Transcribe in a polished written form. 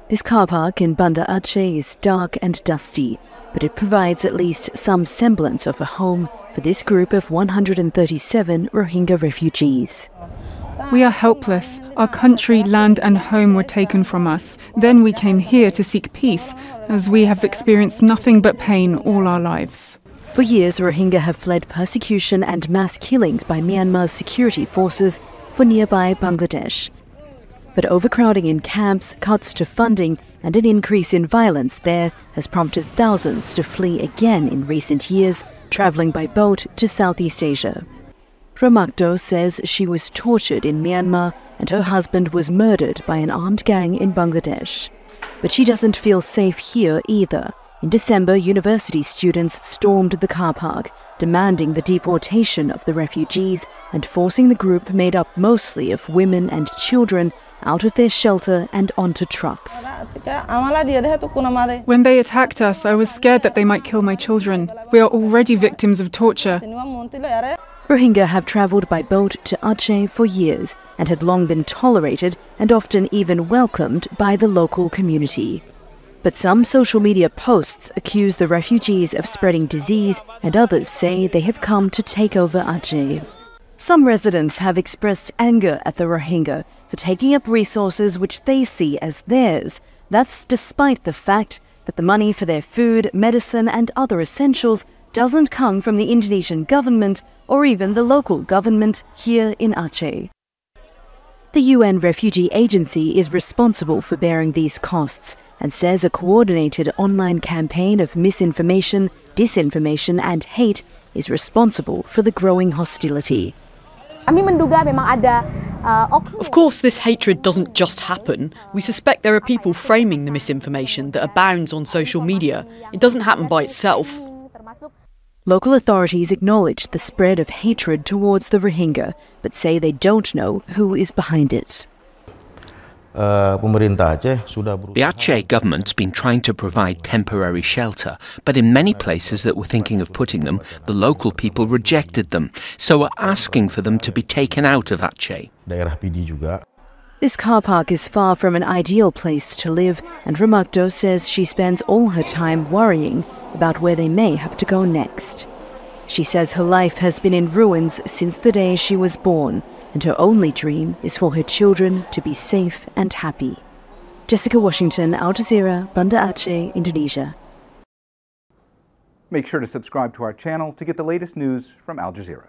This car park in Banda Aceh is dark and dusty, but it provides at least some semblance of a home for this group of 137 Rohingya refugees. We are helpless. Our country, land and home were taken from us. Then we came here to seek peace, as we have experienced nothing but pain all our lives. For years, Rohingya have fled persecution and mass killings by Myanmar's security forces for nearby Bangladesh. But overcrowding in camps, cuts to funding and an increase in violence there has prompted thousands to flee again in recent years, travelling by boat to Southeast Asia. Ramakdo says she was tortured in Myanmar and her husband was murdered by an armed gang in Bangladesh. But she doesn't feel safe here either. In December, university students stormed the car park, demanding the deportation of the refugees and forcing the group made up mostly of women and children out of their shelter and onto trucks. When they attacked us, I was scared that they might kill my children. We are already victims of torture. Rohingya have travelled by boat to Aceh for years and had long been tolerated and often even welcomed by the local community. But some social media posts accuse the refugees of spreading disease and others say they have come to take over Aceh. Some residents have expressed anger at the Rohingya for taking up resources which they see as theirs. That's despite the fact that the money for their food, medicine and other essentials doesn't come from the Indonesian government or even the local government here in Aceh. The UN Refugee Agency is responsible for bearing these costs and says a coordinated online campaign of misinformation, disinformation and hate is responsible for the growing hostility. Of course, this hatred doesn't just happen. We suspect there are people framing the misinformation that abounds on social media. It doesn't happen by itself. Local authorities acknowledge the spread of hatred towards the Rohingya, but say they don't know who is behind it. The Aceh government's been trying to provide temporary shelter, but in many places that were thinking of putting them, the local people rejected them, so are asking for them to be taken out of Aceh. This car park is far from an ideal place to live, and Ramakdo says she spends all her time worrying about where they may have to go next. She says her life has been in ruins since the day she was born, and her only dream is for her children to be safe and happy. Jessica Washington, Al Jazeera, Banda Aceh, Indonesia. Make sure to subscribe to our channel to get the latest news from Al Jazeera.